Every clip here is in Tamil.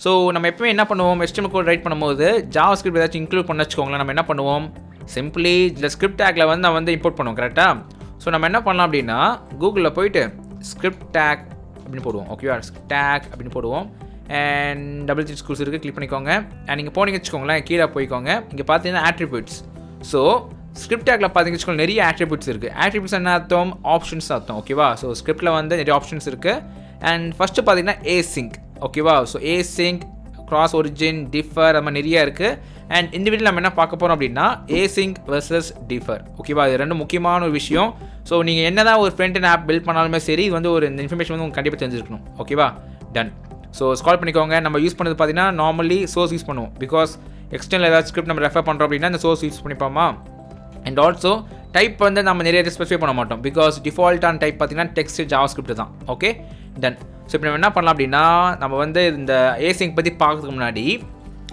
ஸோ நம்ம எப்பவுமே என்ன பண்ணுவோம், HTML கோட் ரைட் பண்ணும்போது JavaScript ஏதாச்சும் இன்க்ளூட் பண்ண வச்சுக்கோங்களேன், நம்ம என்ன பண்ணுவோம், சிம்பிளி இந்த ஸ்கிரிப்ட் டேக்கில் வந்து நான் வந்து இம்போர்ட் பண்ணுவோம் கரெக்டாக. ஸோ நம்ம என்ன பண்ணலாம் அப்படின்னா கூகுளில் போயிட்டு ஸ்கிரிப்ட் டேக் அப்படின்னு போடுவோம். ஓகேவா, டேக் அப்படின்னு போடுவோம். அண்ட் டபுள் கிளிக் ஸ்கூல்ஸ் இருக்குது, கிளிக் பண்ணிக்கோங்க. அண்ட் நீங்கள் போனீங்க வச்சுக்கோங்களேன், கீழே போய்க்கோங்க. இங்கே பார்த்தீங்கன்னா ஆட்ரிபியூட்ஸ். ஸோ ஸ்கிரிப்ட் டேக்கில் பார்த்தீங்கன்னு வச்சுக்கோங்க நிறைய ஆட்ரிபியூட்ஸ் இருக்குது. ஆட்ரிபியூட்ஸ் என்ன அர்த்தம், ஆப்ஷன்ஸ் அர்த்தம். ஓகேவா, ஸோ ஸ்கிரிப்ட்டில் வந்து நிறைய ஆப்ஷன்ஸ் இருக்குது. அண்ட் ஃபஸ்ட்டு பார்த்தீங்கன்னா async. ஓகேவா, so async, cross origin, differ அது மாதிரி நிறைய இருக்குது. அண்ட் இண்டிவிஜுவல் நம்ம என்ன பார்க்க போகிறோம் அப்படின்னா async வெர்சஸ் differ. ஓகேவா, இது ரெண்டு முக்கியமான ஒரு விஷயம். ஸோ நீங்கள் என்ன தான் ஒரு ஃப்ரண்ட் அண்ட் ஆப் பில்ட் பண்ணாலுமே சரி, இது வந்து ஒரு இந்த இன்ஃபர்மேஷன் வந்து உங்களுக்கு கண்டிப்பாக தெரிஞ்சிருக்கணும். ஓகேவா, டன். ஸோ ஸ்கால் பண்ணிக்கோங்க. நம்ம யூஸ் பண்ணது பார்த்தீங்கன்னா நார்மலி சோர்ஸ் யூஸ் பண்ணுவோம். பிகாஸ் எக்ஸ்டர்னல் ஏதாவது ஸ்கிரிப்ட் நம்ம ரெஃபர் பண்ணுறோம் அப்படின்னா இந்த சோர்ஸ் யூஸ் பண்ணிப்போமா. அண்ட் ஆல்சோ டைப் வந்து நம்ம நிறைய ஸ்பெசிஃபை பண்ண மாட்டோம். பிகாஸ் டிஃபால்ட்டான டைப் பார்த்தீங்கன்னா டெக்ஸ்ட் JavaScript தான். Okay, done. ஸோ இப்போ நம்ம என்ன பண்ணலாம் அப்படின்னா நம்ம வந்து இந்த async பற்றி பார்க்கறதுக்கு முன்னாடி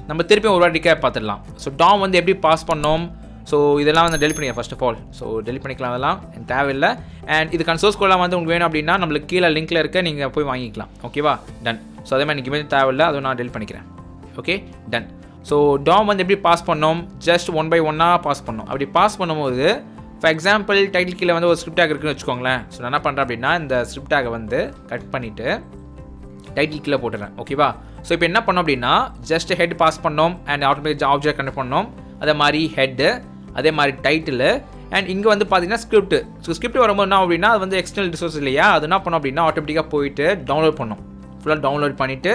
நம்ம திருப்பியும் ஒரு வாட்டிக்கே பார்த்துடலாம். ஸோ DOM வந்து எப்படி பாஸ் பண்ணோம், ஸோ இதெல்லாம் வந்து டெலிட் பண்ணிடுறேன் first of all. So delete பண்ணிக்கலாம், அதெல்லாம் எனக்கு தேவையில்லை. அண்ட் இதுக்கான சோர்ஸ் கோடெலாம் வந்து உங்களுக்கு வேணும் அப்படின்னா நம்மளுக்கு கீழே லிங்க்கில் இருக்க நீங்கள் போய் வாங்கிக்கலாம். ஓகேவா, டன். ஸோ அதே மாதிரி எனக்கு தேவையில்லை, அதுவும் நான் டெலிட் பண்ணிக்கிறேன். Okay, done. ஸோ DOM வந்து எப்படி பாஸ் பண்ணோம், ஜஸ்ட் 1 by 1 பாஸ் பண்ணோம். அப்படி பாஸ் பண்ணும்போது ஃபார் எக்ஸாம்பிள் டைட்டில் கீழே வந்து ஒரு ஸ்கிரிப்ட் டேக் இருக்குன்னு வச்சுக்கோங்களேன். ஸோ நான் என்ன பண்ணுறேன் அப்படின்னா இந்த ஸ்கிரிப்ட் டேக்கை வந்து கட் பண்ணிவிட்டு டைட்டில் கீழே போட்டுறேன். ஓகேவா, ஸோ இப்போ என்ன பண்ணோம் அப்படின்னா ஜஸ்ட் ஹெட் பாஸ் பண்ணோம் அண்ட் ஆட்டோமேட்டிக் ஆப்ஜெக்ட் கனெக்ட் பண்ணோம். அதே மாதிரி ஹெட்டு, அதே மாதிரி டைட்டில். அண்ட் இங்கே வந்து பார்த்தீங்கன்னா ஸ்கிரிப்ட். ஸோ ஸ்கிரிப்ட் வரும்போது என்ன அப்படின்னா அது வந்து எக்ஸ்டர்னல் ரிசோர்ஸ் இல்லையா, அது என்ன பண்ணோம் அப்படின்னா ஆட்டோமேட்டிக்காக போயிட்டு டவுன்லோட் பண்ணோம். ஃபுல்லாக டவுன்லோட் பண்ணிவிட்டு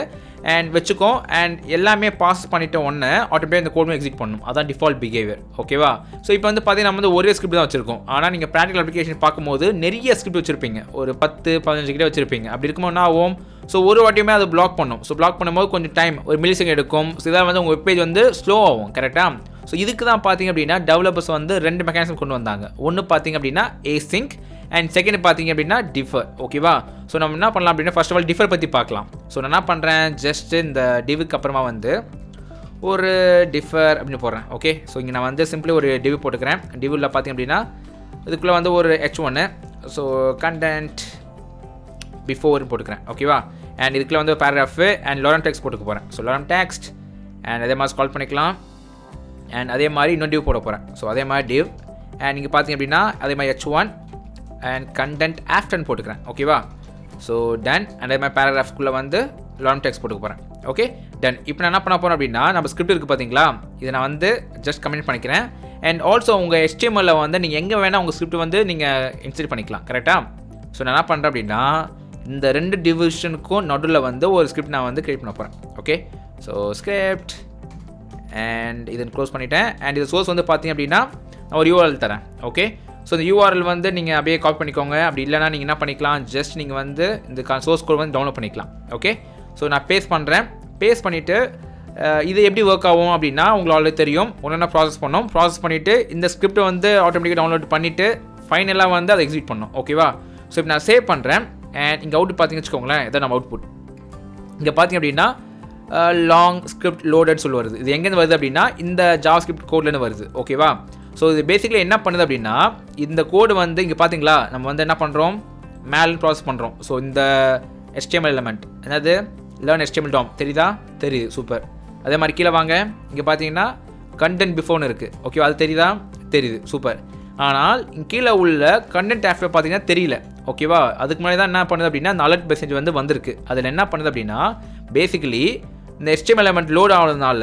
அண்ட் வச்சுக்கோம். அண்ட் எல்லாமே பாஸ் பண்ணிவிட்டு ஒன்று ஆட்டோமேட்டிக்காக இந்த கோடும் எக்ஸிட் பண்ணணும். அதான் டிஃபால்ட் பிஹேவியர். ஓகேவா, ஸோ இப்போ வந்து பார்த்தீங்கன்னா நம்ம வந்து ஒரே ஸ்கிரிப்ட் தான் வச்சிருக்கோம். ஆனால் நீங்கள் ப்ராக்டிகல் அப்ளிகேஷன் பார்க்கும்போது நிறைய ஸ்கிரிப்ட் வச்சிருப்பீங்க, ஒரு 10-15 கிட்ட வச்சிருப்பீங்க. அப்படி இருக்கும்போது என்ன ஆகும், ஸோ ஒரு வாட்டியுமே அதை பிளாக் பண்ணும். ஸோ பிளாக் பண்ணும்போது கொஞ்சம் டைம், ஒரு மில்லிசெகண்ட் எடுக்கும். ஸோ இதாக வந்து உங்கள் வெப்பேஜ் வந்து ஸ்லோ ஆகும். கரெக்டாக. ஸோ இதுக்கு தான் பார்த்தீங்க அப்படின்னா டெவலப்பர்ஸ் வந்து 2 மெக்கானிசம் கொண்டு வந்தாங்க. ஒன்று பார்த்தீங்க அப்படின்னா async அண்ட் செகண்ட் பார்த்தீங்க அப்படின்னா differ. ஓகேவா, ஸோ நம்ம என்ன பண்ணலாம் அப்படின்னா ஃபர்ஸ்ட் ஆஃப் ஆல் differ பற்றி பார்க்கலாம். ஸோ நான் என்ன பண்ணுறேன், ஜஸ்ட் இந்த divக்கு அப்புறமா வந்து ஒரு differ அப்படின்னு போடுறேன். ஓகே, ஸோ இங்கே நான் வந்து சிம்பிளி ஒரு div போட்டுக்கிறேன். divல பார்த்தீங்க அப்படின்னா இதுக்குள்ளே வந்து ஒரு h1, ஸோ கண்டென்ட் பிஃபோர்னு போட்டுக்கிறேன். ஓகேவா, அண்ட் இதுக்குள்ளே வந்து பேராகிராஃபு அண்ட் லோரம் டெக்ஸ்ட் போட்டுக்க போகிறேன். ஸோ லோரம் டெக்ஸ்ட் அண்ட் அதே மாதிரி ஸ்கால் பண்ணிக்கலாம். அண்ட் அதே மாதிரி இன்னொரு div போட போகிறேன். ஸோ அதே மாதிரி div அண்ட் நீங்கள் பார்த்தீங்க அப்படின்னா அதே மாதிரி h1 அண்ட் கண்டென்ட் ஆஃப்டர்னு போட்டுக்கிறேன். ஓகேவா, ஸோ டன். அண்ட் அதே மாதிரி பேராகிராஃப்குள்ளே வந்து லாங் டெக்ஸ்ட் போட்டுக்க போகிறேன். Okay, done. இப்போ நான் என்ன பண்ண போகிறேன் அப்படின்னா நம்ம ஸ்கிரிப்ட் இருக்குது பார்த்தீங்களா, இதை நான் வந்து ஜஸ்ட் கமெண்ட் பண்ணிக்கிறேன். அண்ட் ஆல்சோ உங்கள் HTML வந்து நீங்கள் எங்கே வேணால் உங்கள் ஸ்கிரிப்ட் வந்து நீங்கள் இன்சர்ட் பண்ணிக்கலாம். கரெக்டாக. ஸோ நான் என்ன பண்ணுறேன் அப்படின்னா இந்த 2 டிவிஷனுக்கும் நடுவில் வந்து ஒரு ஸ்கிரிப்ட் நான் வந்து கிரியேட் பண்ண போகிறேன். ஓகே, ஸோ ஸ்கிரிப்ட் அண்ட் இதை க்ளோஸ் பண்ணிட்டேன். அண்ட் இது சோர்ஸ் வந்து பார்த்தீங்க அப்படின்னா நான் ஒரு URL தரேன். ஓகே, ஸோ இந்த URL வந்து நீங்கள் அப்படியே காப்பி பண்ணிக்கோங்க. அப்படி இல்லைனா நீங்கள் என்ன பண்ணிக்கலாம், ஜஸ்ட் நீங்கள் வந்து இந்த சோர்ஸ் கோட் வந்து டவுன்லோட் பண்ணிக்கலாம். ஓகே, ஸோ நான் பேஸ்ட் பண்ணுறேன். பேஸ்ட் பண்ணிவிட்டு இது எப்படி ஒர்க் ஆகும் அப்படின்னா உங்களுக்கு ஆல்ரெடி தெரியும். ஒன்று ப்ராசஸ் பண்ணோம். ப்ராசஸ் பண்ணிவிட்டு இந்த ஸ்கிரிப்ட்டை வந்து ஆட்டோமேட்டிக்காக டவுன்லோட் பண்ணிவிட்டு ஃபைனலாக வந்து அதை எக்ஸிக்யூட் பண்ணோம். ஓகேவா, ஸோ இப்போ நான் சேவ் பண்ணுறேன். அண்ட் இங்கே அவுட் பார்த்தீங்கன்னு வச்சுக்கோங்களேன், இதான் நம்ம அவுட்புட். இங்கே பார்த்தீங்க அப்படின்னா லாங் ஸ்கிரிப்ட் லோடட் சொல்லி வருது. இது எங்கேருந்து வருது அப்படின்னா இந்த JavaScript கோட்லேருந்து வருது. ஓகேவா, ஸோ இது பேசிக்கலி என்ன பண்ணுது அப்படின்னா இந்த கோடு வந்து இங்கே பார்த்தீங்களா நம்ம வந்து என்ன பண்ணுறோம், மேலே ப்ராசஸ் பண்ணுறோம். ஸோ இந்த HTML எலிமெண்ட் என்னது, லேர்ன் HTML DOM தெரியுதா, தெரியுது, சூப்பர். அதே மாதிரி கீழே வாங்க, இங்கே பார்த்தீங்கன்னா கண்டென்ட் பிஃபோர்னு இருக்குது. ஓகேவா, அது தெரியுதா, தெரியுது, சூப்பர். ஆனால் இங்கே கீழே உள்ள கண்டென்ட் ஆஃப்டர் பார்த்தீங்கன்னா தெரியல. ஓகேவா, அதுக்கு முன்னாடி தான் என்ன பண்ணுது அப்படின்னா அந்த அலர்ட் மெசேஜ் வந்து வந்திருக்கு. அதில் என்ன பண்ணுது அப்படின்னா பேசிக்கலி இந்த HTML எலிமெண்ட் லோட் ஆகிறதுனால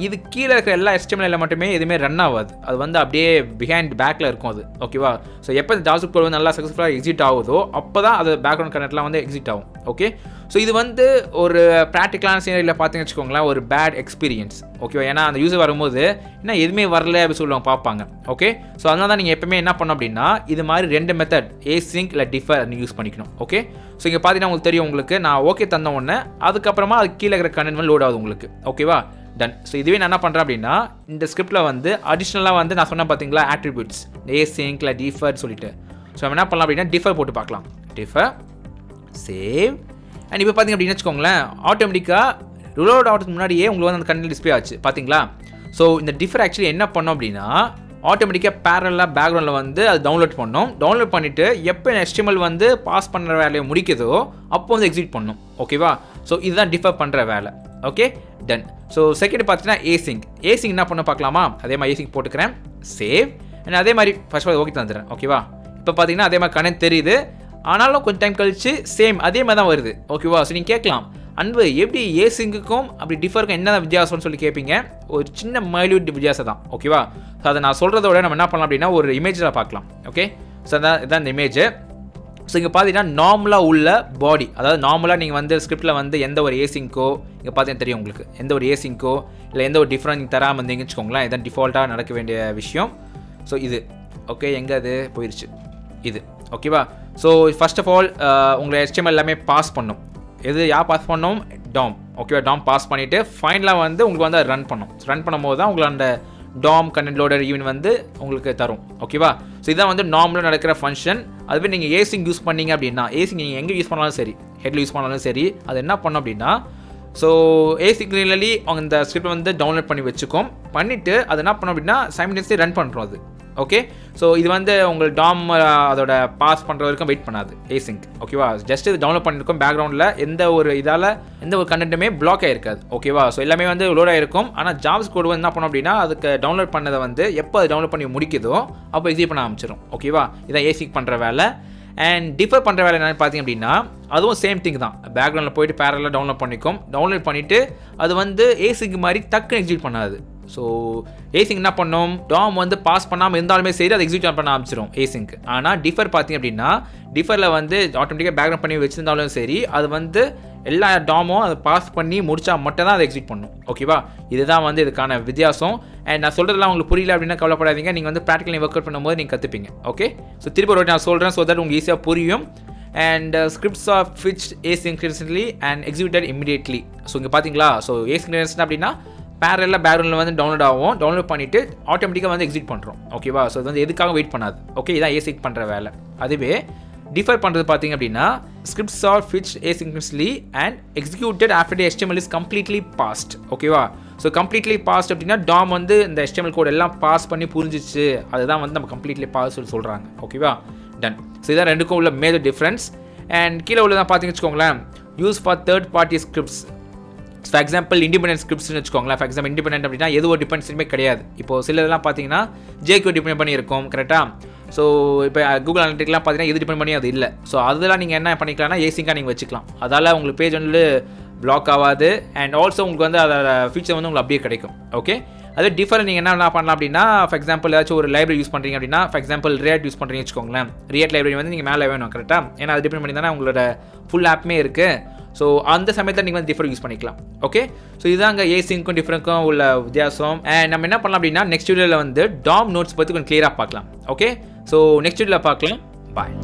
இது கீழே இருக்கிற எல்லா HTML எலிமெண்ட்டுமே எதுவுமே ரன் ஆகாது. அது வந்து அப்படியே பிஹைண்ட் பேக்கில் இருக்கும் அது. ஓகேவா, ஸோ எப்போ இந்த JavaScript கோட் வந்து நல்லா சக்ஸஸ்ஃபுல்லாக எக்ஸிட் ஆகுதோ அப்போ தான் அது பேக்ரவுண்ட் கனெக்ட்லாம் வந்து எக்ஸிட் ஆகும். ஓகே, ஸோ இது வந்து ஒரு ப்ராக்டிக்கலான சீனரியில் பார்த்தீங்கன்னு வச்சுக்கோங்களேன் ஒரு பேட் எக்ஸ்பீரியன்ஸ். ஓகேவா, ஏன்னா அந்த யூஸர் வரும்போது என்ன எதுவுமே வரல அப்படின்னு சொல்லுவாங்க பார்ப்பாங்க. ஓகே, ஸோ அதனால தான் நீங்கள் எப்பவுமே என்ன பண்ணணும் அப்படின்னா இது மாதிரி 2 மெத்தட் async இல்லை differ நீங்கள் யூஸ் பண்ணிக்கணும். ஓகே, ஸோ இங்கே பார்த்தீங்கன்னா உங்களுக்கு தெரியும், உங்களுக்கு நான் ஓகே தந்த உடனே அதுக்கப்புறமா அது கீழே இருக்கிற கண்டென்ட் வந்து லோட் ஆகுது உங்களுக்கு. ஓகேவா, டன். ஸோ இதுவே நான் என்ன பண்ணுறேன் அப்படின்னா இந்த ஸ்கிரிப்டில் வந்து அடிஷ்னலாக வந்து நான் சொன்னேன் பார்த்தீங்களா ஆட்ரிபியூட்ஸ் async இல்லை differ சொல்லிட்டு. ஸோ நம்ம என்ன பண்ணலாம் அப்படின்னா differ போட்டு பார்க்கலாம். differ save. அண்ட் இப்போ பார்த்தீங்க அப்படின்னு வச்சுக்கோங்களேன் ஆட்டோமேட்டிக்காக ரிலோட் ஆகிறதுக்கு முன்னாடியே உங்களுக்கு வந்து அந்த கண்டென்ட் டிஸ்பிளே ஆச்சு பார்த்தீங்களா. ஸோ இந்த differ ஆக்சுவலி என்ன பண்ணோம் அப்படின்னா ஆட்டோமேட்டிக்காக பேரலாக பேக்ரவுண்டில் வந்து அது டவுன்லோட் பண்ணோம். டவுன்லோட் பண்ணிவிட்டு எப்போ HTML வந்து பாஸ் பண்ணுற வேலையை முடிக்குதோ அப்போ வந்து எக்ஸிக்யூட் பண்ணணும். ஓகேவா, ஸோ இதுதான் differ பண்ணுற வேலை. Okay done. ஸோ செகண்ட் பார்த்தீங்கன்னா async என்ன பண்ண பார்க்கலாமா? அதே மாதிரி async போட்டுக்கிறேன், சேவ். அண்ட் அதே மாதிரி ஃபர்ஸ்ட் ஓகே தந்துடுறேன். ஓகேவா? இப்போ பார்த்தீங்கன்னா அதே மாதிரி கனெக்ட் தெரியுது, ஆனாலும் கொஞ்சம் டைம் கழிச்சு சேம் அதே மாதிரி தான் வருது. ஓகேவா? ஸோ நீங்கள் கேட்கலாம், அன்பு எப்படி ஏசிங்க்கும் அப்படி டிஃபருக்கும் என்ன வித்தியாசம்னு சொல்லி கேட்பீங்க. ஒரு சின்ன மைல்யூட் வித்தியாசம் தான். ஓகேவா? ஸோ அதை நான் சொல்கிறதோட நம்ம என்ன பண்ணலாம் அப்படின்னா ஒரு இமேஜில் பார்க்கலாம். ஓகே, ஸோ இதான் இந்த இமேஜ். ஸோ இங்கே பார்த்தீங்கன்னா நார்மலாக உள்ள பாடி, அதாவது நார்மலாக நீங்கள் வந்து ஸ்கிரிப்டில் வந்து எந்த ஒரு ஏசிங்கோ இங்கே பார்த்தீங்கன்னா தெரியும் உங்களுக்கு, எந்த ஒரு ஏசிங்கோ இல்லை எந்த ஒரு டிஃப்ரெண்ட் நீங்கள் தராமல் இருந்தீங்கன்னு வச்சுக்கோங்களேன், இதான் டிஃபால்ட்டாக நடக்க வேண்டிய விஷயம். ஸோ இது ஓகே, எங்கே அது போயிடுச்சு இது. ஓகேவா? ஸோ ஃபர்ஸ்ட் ஆஃப் ஆல் உங்களை HTML எல்லாமே பாஸ் பண்ணும். யார் பாஸ் பண்ணோம்? DOM. ஓகேவா? DOM பாஸ் பண்ணிவிட்டு ஃபைனலாக வந்து உங்களுக்கு வந்து ரன் பண்ணும்போது தான் உங்களுக்கு அந்த DOM கண்டென்ட் லோடர் ஈவன் வந்து உங்களுக்கு தரும். ஓகேவா? ஸோ இதான் வந்து நார்மலாக நடக்கிற ஃபங்க்ஷன். அதுவே நீங்கள் async யூஸ் பண்ணீங்க அப்படின்னா, async நீங்கள் எங்கே யூஸ் பண்ணாலும் சரி, ஹெட்டில் யூஸ் பண்ணாலும் சரி, அது என்ன பண்ணோம் அப்படின்னா, ஸோ asynchronously அவங்க இந்த ஸ்கிரிப்ட் வந்து டவுன்லோட் பண்ணி வச்சுக்கோம். பண்ணிவிட்டு அது என்ன பண்ணோம் அப்படின்னா சைமல்டேனியஸ்லி ரன் பண்ணுறோம் அது. ஓகே, ஸோ இது வந்து உங்கள் DOM அதோட பாஸ் பண்ணுற வரைக்கும் வெயிட் பண்ணாது async. ஓகேவா? ஜஸ்ட் இது டவுன்லோட் பண்ணியிருக்கோம் பேக்ரவுண்டில், எந்த ஒரு கண்டென்ட்டுமே பிளாக் ஆகிருக்காது. ஓகேவா? ஸோ எல்லாமே வந்து லோட் ஆகிருக்கும். ஆனால் JavaScript கோட் வந்து என்ன பண்ணோம் அப்படின்னா அதுக்கு டவுன்லோட் பண்ணதை வந்து எப்போ அது டவுன்லோட் பண்ணி முடிக்குதோ அப்போ எக்ஸிக்யூட் பண்ண ஆரம்பிச்சிடும். ஓகேவா? இதான் async பண்ணுற வேலை. அண்ட் டிஃபர் பண்ணுற வேலை என்னென்னு பார்த்தீங்க அப்படின்னா அதுவும் சேம் திங் தான். பேக்ரவுண்டில் போய்ட்டு பேரலாக டவுன்லோட் பண்ணிவிட்டு அது வந்து async மாதிரி டக்குன்னு எக்ஸிக்யூட் பண்ணாது. ஸோ async என்ன பண்ணோம், DOM வந்து பாஸ் பண்ணாமல் இருந்தாலுமே சரி அதை எக்ஸிக்யூட் பண்ண ஆரம்பிச்சிடும் async. ஆனால் டிஃபர் பார்த்தீங்க அப்படின்னா டிஃபரில் வந்து ஆட்டோமேட்டிக்காக பேக்ரவுண்ட் பண்ணி வச்சுருந்தாலும் சரி அது வந்து எல்லா DOMமும் அதை பாஸ் பண்ணி முடிச்சா மட்டும் தான் அதை எக்ஸிக்யூட் பண்ணும். ஓகேவா? இதுதான் வந்து இதுக்கான வித்தியாசம். அண்ட் நான் சொல்கிறதுலாம் உங்களுக்கு புரியல அப்படின்னா கவலைப்படாதீங்க, நீங்கள் வந்து ப்ராக்டிக்கலி ஒர்க் அவுட் பண்ணும்போது நீங்கள் கற்றுப்பீங்க. ஓகே, ஸோ திருப்பி ஒரு நான் சொல்கிறேன் ஸோ தட் உங்களுக்கு ஈஸியாக புரியும். And scripts are fetched asynchronously and executed immediately. So இங்கே பார்த்தீங்களா, ஸோ asynchronous அப்படின்னா பேரலாக பேக்ரவுண்டில் வந்து டவுன்லோட் பண்ணிவிட்டு ஆட்டோமேட்டிக்காக வந்து எக்ஸிக்யூட் பண்ணுறோம். ஓகேவா? ஸோ இது வந்து எதுக்காக வெயிட் பண்ணாது. ஓகே, இதான் async பண்ணுற வேலை. அதுவே டிஃபர் பண்ணுறது பார்த்தீங்க அப்படின்னா scripts are fetched asynchronously and executed after the HTML is completely parsed. ஓகேவா? ஸோ கம்ப்ளீட்லி பாஸ்ட் அப்படின்னா DOM வந்து இந்த HTML கோட் எல்லாம் பாஸ் பண்ணி புரிஞ்சிச்சு, அதுதான் வந்து நம்ம கம்ப்ளீட்லி பாஸ் சொல்கிறாங்க. ஓகேவா? டன். ஸோ இதான் ரெண்டுக்கும் உள்ள மேஜர் டிஃப்ரென்ஸ். அண்ட் கீழே உள்ளதான் பார்த்தீங்கன்னு வச்சுக்கோங்களேன், use for third party scripts. For example independent ஸ்கிரிப்ட்ஸ்னு வச்சுக்கோங்களேன். ஃபார் எக்ஸாம்பிள் இண்டிபெண்டன்ட் அப்படின்னா எது ஒரு டிபெண்டன்ஸுமே கிடையாது. இப்போ சிலதெல்லாம் பார்த்தீங்கன்னா JQ டிபெண்ட் பண்ணி இருக்கும். கரெக்டாக? ஸோ இப்போ கூகுள் அனலிட்டிக்லாம் பார்த்தீங்கன்னா எது டிபெண்ட் பண்ணி அது இல்லை. ஸோ அதெல்லாம் நீங்கள் என்ன பண்ணிக்கலாம்னா async-ஆ நீங்கள் வச்சுக்கலாம். அதால் உங்களுக்கு பேஜ் வந்து பிளாக் ஆகாது. அண்ட் ஆல்சோ உங்களுக்கு வந்து அதோட ஃபீச்சர் வந்து உங்களுக்கு அப்படியே கிடைக்கும். ஓகே, அதே டிஃபர் நீங்கள் என்ன பண்ணலாம் அப்படின்னா ஃபார் எக்ஸாம்பிள் ஏதாச்சும் ஒரு லைப்ரரி யூஸ் பண்ணுறீங்க அப்படின்னா, ஃபார் எக்ஸாம்பிள் React யூஸ் பண்ணுறீங்கன்னு வச்சுக்கோங்களேன். React லைப்ரரி வந்து நீங்கள் மேலே வேணும். கரெக்டாக? ஏன்னா அது டிபெண்ட் பண்ணி தானே உங்களோட ஃபுல் ஆப்புமே இருக்குது. ஸோ அந்த சமயத்தில் நீங்கள் வந்து டிஃபர் யூஸ் பண்ணிக்கலாம். ஓகே, ஸோ இதுதாங்க async-க்கும் டிஃபருக்கும் உள்ள வித்தியாசம். அண்ட் நம்ம என்ன பண்ணலாம் அப்படின்னா நெக்ஸ்ட் வீடியோவில் வந்து DOM நோட்ஸ் பற்றி கொஞ்சம் கிளியராக பார்க்கலாம். ஓகே, ஸோ நெக்ஸ்ட் வீடியோவில் பார்க்கலாம். பாய்.